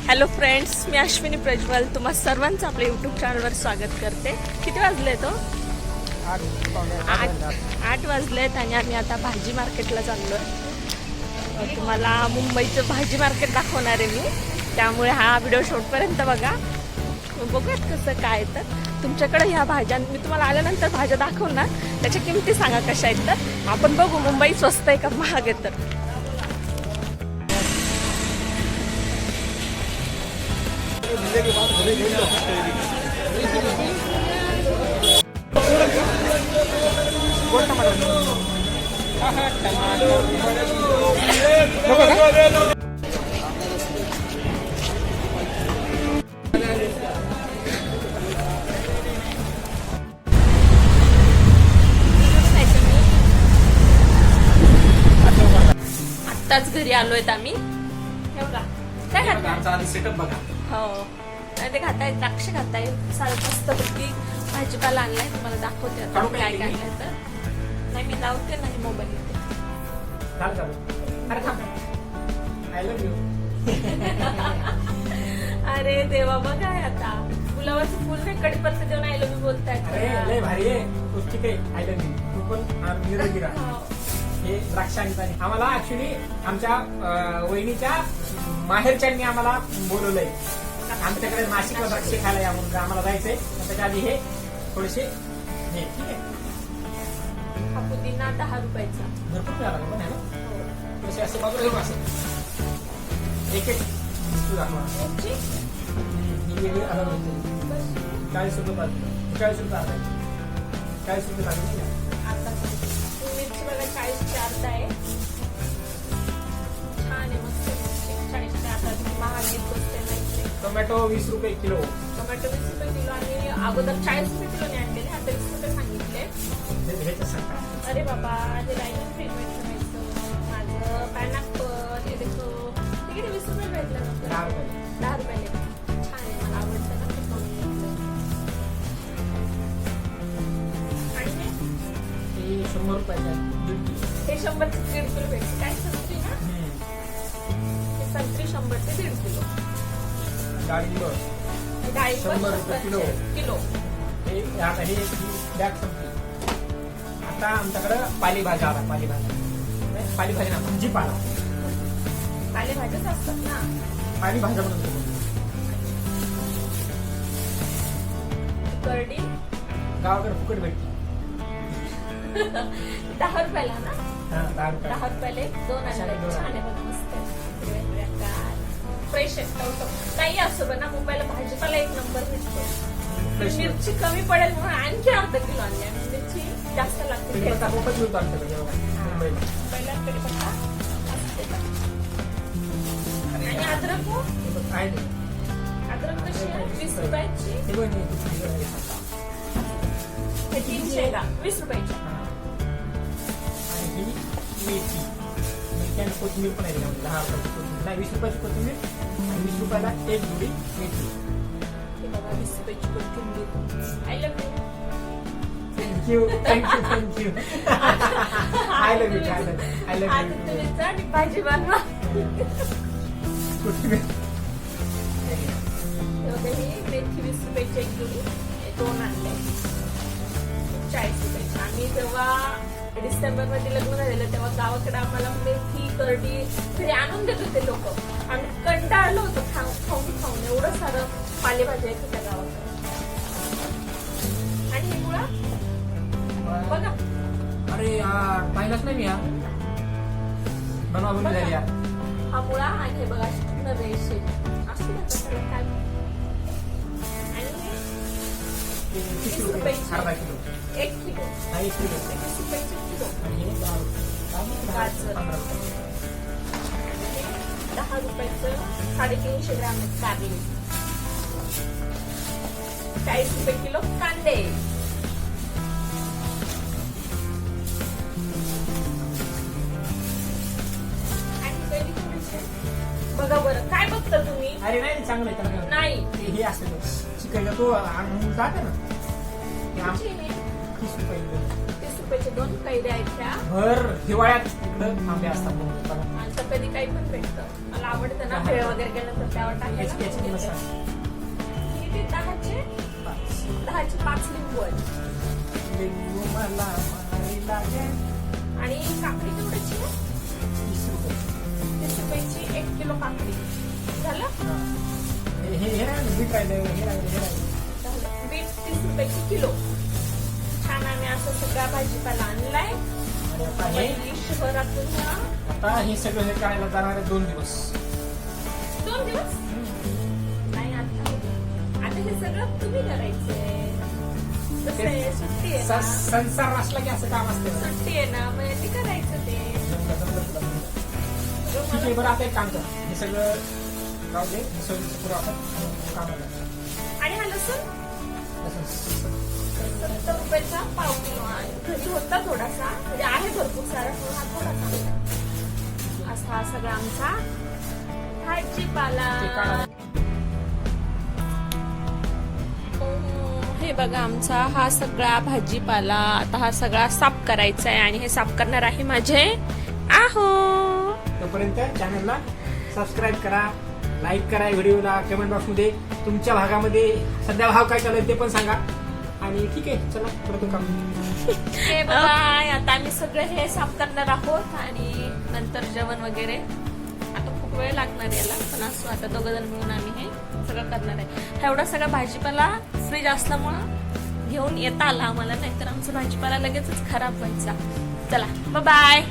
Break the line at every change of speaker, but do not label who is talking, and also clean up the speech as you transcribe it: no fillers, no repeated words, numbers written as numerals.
Hello friends, मी अश्विनी प्रज्वल तुम्हा सर्वांचं आपल्या यूट्यूब चॅनलवर स्वागत करते. किती वाजले तो? 8 वाजलेत आणि आम्ही आता भाजी मार्केटला चाललो आहे. तुम्हाला मुंबईचं भाजी मार्केट दाखवणार आहे मी, त्यामुळे हा व्हिडिओ शेवटपर्यंत बघा. बघूयात कसं काय. तर तुमच्याकडे ह्या भाज्या मी तुम्हाला आल्यानंतर भाज्या दाखवणार, त्याच्या किमती सांगा कशा आहेत. तर आपण बघू मुंबई स्वस्त आहे का महाग आहे. तर आत्ताच घरी आलोय आम्ही. एवढा काय खाताय?
सेटअप बघा.
हो, ते खाताय, द्राक्ष खाताय, सारं मस्तपैकी भाजीपाला आणलाय. तुम्हाला दाखवते आता काय काय आणलंय. तर नाही, मी लावते नाही मोबाईल इथे. अरे देवा, बघा आता गुलाबाचं फुल नाही, कडीपत्ता देऊन आय लव्ह यू बोलताय.
लय भारी आहे, पौष्टिक आहे. I love you. तू पण निरोगी राहा. हे द्राक्ष आणि पाणी आम्हाला ऍक्च्युली आमच्या वहिनीच्या माहेरच्यांनी आम्हाला बोलवलंय. आमच्याकडे नाशिकला द्राक्षे खायला या म्हणून आम्हाला जायचंय. त्याच्या आधी हे थोडेसे हे ठीक आहे.
हा पुदिना 10 रुपयाचा
भरपूर मिळाला पण आहे ना. थोडेसे असे बाजूला घेऊन असं एक एक वस्तू दाखवा. ही वेगळी अलग होते. 40 रुपये पाहिजे. 40 रुपये अर्धा. 40 रुपये पाहिजे.
आता मिरची बघा 40 अर्धा आहे. छान आहे, मस्त 40 अर्धा. महाग येत बसते नाही.
टोमॅटो 20 रुपये किलो.
टोमॅटो 20 रुपये किलो आणि अगोदर 40 रुपये किलोने आणलेले, आता 20 रुपये सांगितले. अरे बाबा, हे लाईन ट्रीटमेंट करायचं माझं पायनॅपल हे देखो. ते किती 20 रुपये भेटलं ना?
10 रुपये.
10 रुपयाले. छान आहे, मला आवडतं ना ते खाऊन. आणि
हे 100 रुपयाचं
हे 100 ते 1.5 किलो भेटते. काय संत्री ना? हे संत्री 100 ते 1.5 किलो.
डाळिंब 100 रुपये किलो. हे आता हे बॅग संपली. आता आमच्याकडं पालेभाज्या आला. पालेभाज्या ना, भाजीपाला.
पालेभाज्याच असतात ना.
पालेभाज्या म्हणून
करडी
गावाकडे फुकट भेटते.
10 रुपयाला ना?
10 रुपये.
10 रुपयाले 2 आणले. छान आहे बघा, मस्त आहे. फ्रेश आहे. काही असो बघा, मुंबईला भाजीपाला 1 नंबर भेटतो. मिरची कमी पडेल म्हणून आणखी अर्धा किलो आणली. मिरची जास्त लागते.
मुंबईला
कढीपत्ता असते. आणि अद्रक कशी आहे? 20 रुपयाची. हे 300 आहे का? 20 रुपयाची.
आणि ही मेथी. मेथी आणि कोथिंबीर पण आहे. 10 रुपयाची. 20 रुपयाची कोथिंबीर आणि 20 रुपयाला एक जुडी मेथी.
हे बघा, 20 रुपयाची कोथिंबीर. I love
thank you. I love you. I love you.
तुम्ही जा आणि भाजी बनवा.
कोथिंबीर
ही मेथी 20 रुपयाची एक जुडी. 2 आणले 40 रुपयाची. आम्ही जेव्हा डिसेंबर मध्ये लग्न झालेलं तेव्हा गावाकडे आम्हाला मेथी करडी घरी आणून देत होते लोक. आम्ही कंटाळलो होतो खाऊन एवढं सारं पालेभाज्या येत होत्या गावाकडे. आणि हे मुळा बघा.
अरे यार, पाहिलाच नाही मी. यार बनवा झाली यार.
हा मुळा आणि हे बघा रेषे असू द्या काय. आणि
30 रुपये अर्धा किलो.
1 किलो.
1 किलो.
30 रुपयाचे किलो.
आणि हे 10 रुपये. 15 रुपये.
10 रुपयाचं 350 ग्रॅम आहेत कारले. 40 रुपये किलो कांदे. बघा बरं, काय बघता तुम्ही?
अरे नाही, चांगलं आहे. त्याला
नाही,
हे असतं चिकन तो जाते ना. 30 रुपये.
30 रुपयाचे 2 कैऱ्या आहेत त्या.
भर हिवाळ्यात इकडं आंबे असतात.
कधी काही पण भेटतं. मला आवडतं ना भेळ वगैरे केलं तर त्यावर
याची
टाकायला.
किंमत सांग.
किती? 10चे 5 लिंबू आहेत.
लिंबू मला मारी लागेल.
आणि काकडी केवढ्याची आहे?
20 रुपये.
30 रुपयाची 1 किलो काकडी. झालं?
हे राहिलं, बीट राहिलं, हे राहिलं, हे राहिलं.
झालं. बीट 30 रुपयाची किलो. छान आम्ही असं सगळा भाजीपाला आणलाय.
आणि आता हे
पहिली शहरातून ना.
आता हे सगळं हे करायला जाणार आहे 2 दिवस.
2 दिवस? नाही आता हे सगळं तुम्ही करायचंय. कसं आहे, सुट्टी आहे ना.
संसार असला की असं काम असतं.
सुट्टी आहे ना, मग ते करायचं ते.
ठीक आहे, बरं आता एक काम कर, हे सगळं राहू दे, सोयीचं पुरं आपण कामाला.
आणि हा लसूण 70 रुपयाचा पाव किलो आहे. घरी होता थोडासा, म्हणजे आहे भरपूर सारा, पण हा थोडासा. असा हा सगळा आमचा भाजीपाला. हे बघा आमचा हा सगळा भाजीपाला. आता हा सगळा साफ करायचा आहे आणि हे साफ करणार आहे माझे आहो.
तोपर्यंत चॅनलला सबस्क्राईब करा, लाईक करा, व्हिडिओला कमेंट बॉक्समध्ये तुमच्या भागामध्ये सध्या भाव काय चालू आहे ते पण सांगा. आणि ठीक आहे, चला पुढे काम.
हे बघा आता आम्ही सगळे हे साफ करणार आहोत आणि नंतर जेवण वगैरे. आता खूप वेळ लागणार याला, पण असं आता दोघं जण मिळून आम्ही हे सगळं करणार आहे. हा एवढा सगळा भाजीपाला फ्रीज असल्यामुळं घेऊन येता आला आम्हाला, नाहीतर आमचा भाजीपाला लगेचच खराब व्हायचा. चला बाय.